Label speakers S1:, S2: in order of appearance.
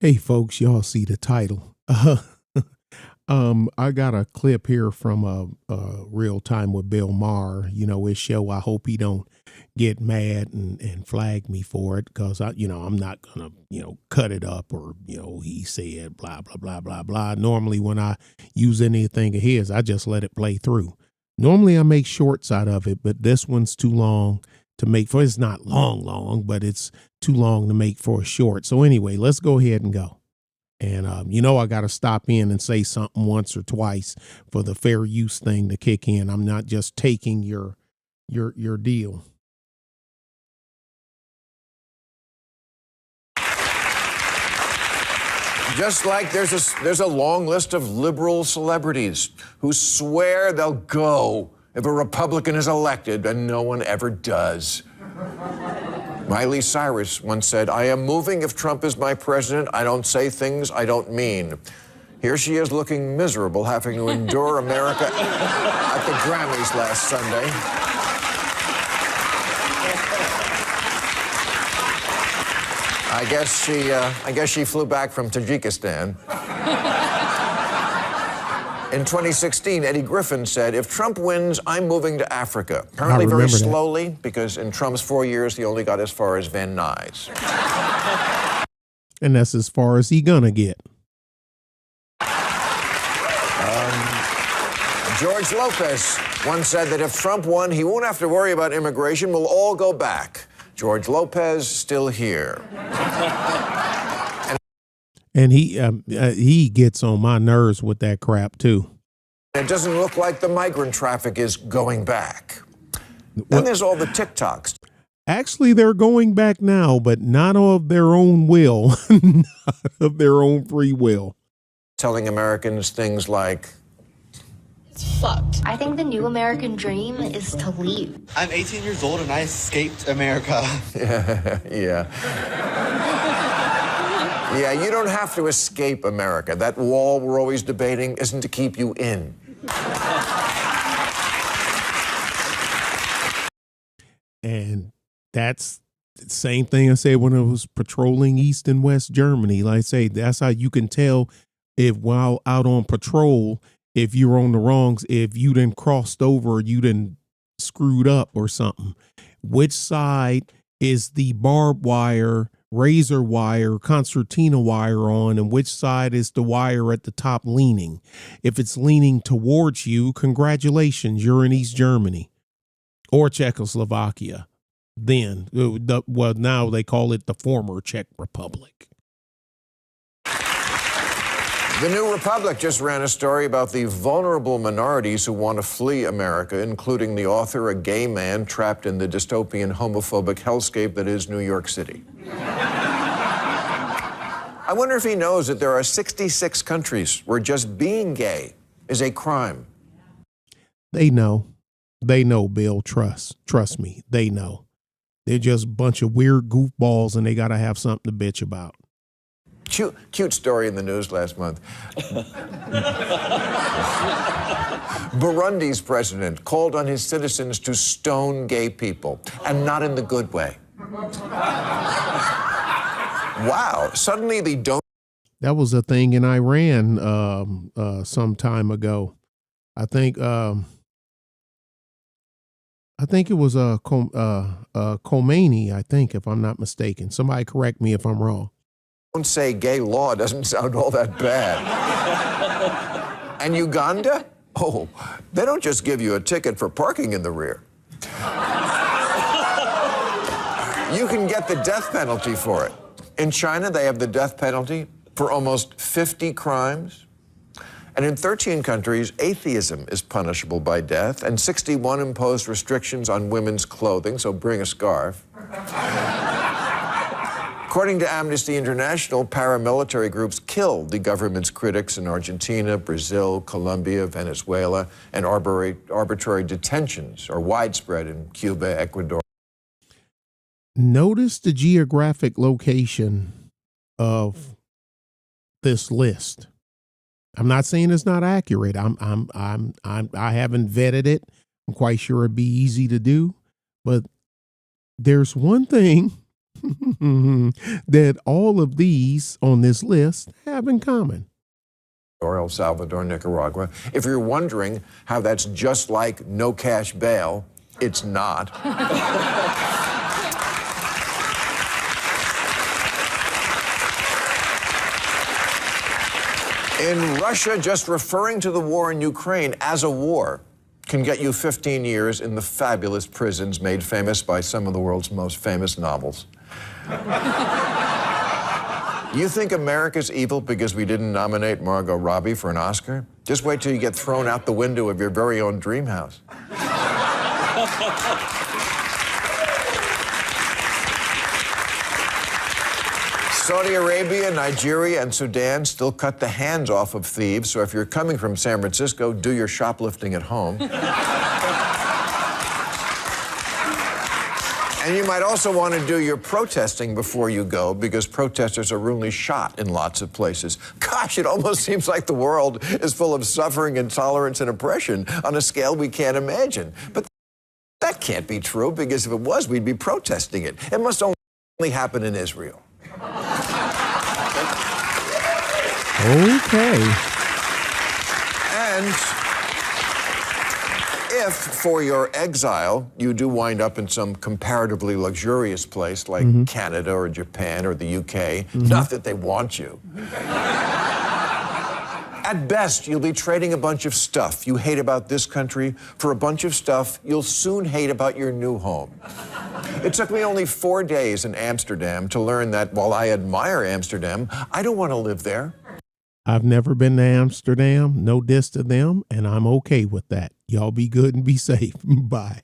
S1: Hey folks, y'all see the title. I got a clip here from Real Time with Bill Maher. You know, his show. I hope he don't get mad and flag me for it because I'm not gonna, cut it up or, he said blah, blah, blah, blah, blah. Normally when I use anything of his, I just let it play through. Normally I make shorts out of it, but this one's too long to make for. It's not long, but it's too long to make for a short. So anyway, let's go ahead and go. And I got to stop in and say something once or twice for the fair use thing to kick in. I'm not just taking your deal.
S2: Just like there's a long list of liberal celebrities who swear they'll go if a Republican is elected, and no one ever does. Miley Cyrus once said, "I am moving if Trump is my president. I don't say things I don't mean." Here she is looking miserable, having to endure America at the Grammys last Sunday. I guess she flew back from Tajikistan. In 2016, Eddie Griffin said, "If Trump wins, I'm moving to Africa." Apparently very slowly, because in Trump's 4 years, he only got as far as Van Nuys.
S1: And that's as far as he gonna get.
S2: George Lopez once said that if Trump won, he won't have to worry about immigration. We'll all go back. George Lopez still here.
S1: And he gets on my nerves with that crap too.
S2: It doesn't look like the migrant traffic is going back. Then there's all the TikToks.
S1: Actually, they're going back now, but not of their own will, not of their own free will.
S2: Telling Americans things like,
S3: "It's fucked. I think the new American dream is to leave.
S4: I'm 18 years old and I escaped America."
S2: Yeah. Yeah, you don't have to escape America. That wall we're always debating isn't to keep you in.
S1: And that's the same thing I said when I was patrolling East and West Germany. Like I say, that's how you can tell if while out on patrol, if you're on the wrongs, if you done crossed over, you done screwed up or something. Which side is the barbed wire, razor wire, concertina wire on, and which side is the wire at the top leaning? If it's leaning towards you, congratulations, you're in East Germany or Czechoslovakia. Then, well, now they call it the former Czech Republic.
S2: The New Republic just ran a story about the vulnerable minorities who want to flee America, including the author, a gay man trapped in the dystopian homophobic hellscape that is New York City. I wonder if he knows that there are 66 countries where just being gay is a crime.
S1: They know. They know, Bill. Trust me. They know. They're just a bunch of weird goofballs and they got to have something to bitch about.
S2: Cute story in the news last month. Burundi's president called on his citizens to stone gay people, and not in the good way. Wow, suddenly they don't.
S1: That was a thing in Iran some time ago. I think it was Khomeini, I think, if I'm not mistaken. Somebody correct me if I'm wrong.
S2: Don't say gay law doesn't sound all that bad. And Uganda? Oh, they don't just give you a ticket for parking in the rear. You can get the death penalty for it. In China, they have the death penalty for almost 50 crimes. And in 13 countries, atheism is punishable by death, and 61 imposed restrictions on women's clothing, so bring a scarf. According to Amnesty International, paramilitary groups killed the government's critics in Argentina, Brazil, Colombia, Venezuela, and arbitrary detentions are widespread in Cuba, Ecuador.
S1: Notice the geographic location of this list. I'm not saying it's not accurate. I haven't vetted it. I'm quite sure it'd be easy to do, but there's one thing that all of these on this list have in common.
S2: Or El Salvador, Nicaragua. If you're wondering how that's just like no cash bail, it's not. In Russia, just referring to the war in Ukraine as a war can get you 15 years in the fabulous prisons made famous by some of the world's most famous novels. You think America's evil because we didn't nominate Margot Robbie for an Oscar? Just wait till you get thrown out the window of your very own dream house. Saudi Arabia, Nigeria, and Sudan still cut the hands off of thieves, so if you're coming from San Francisco, do your shoplifting at home. And you might also want to do your protesting before you go, because protesters are routinely shot in lots of places. Gosh, it almost seems like the world is full of suffering, intolerance, and oppression on a scale we can't imagine. But that can't be true, because if it was, we'd be protesting it. It must only happen in Israel.
S1: Okay.
S2: And if, for your exile, you do wind up in some comparatively luxurious place like Canada or Japan or the UK, not that they want you, at best, you'll be trading a bunch of stuff you hate about this country for a bunch of stuff you'll soon hate about your new home. It took me only 4 days in Amsterdam to learn that while I admire Amsterdam, I don't want to live there.
S1: I've never been to Amsterdam, no diss to them, and I'm okay with that. Y'all be good and be safe. Bye.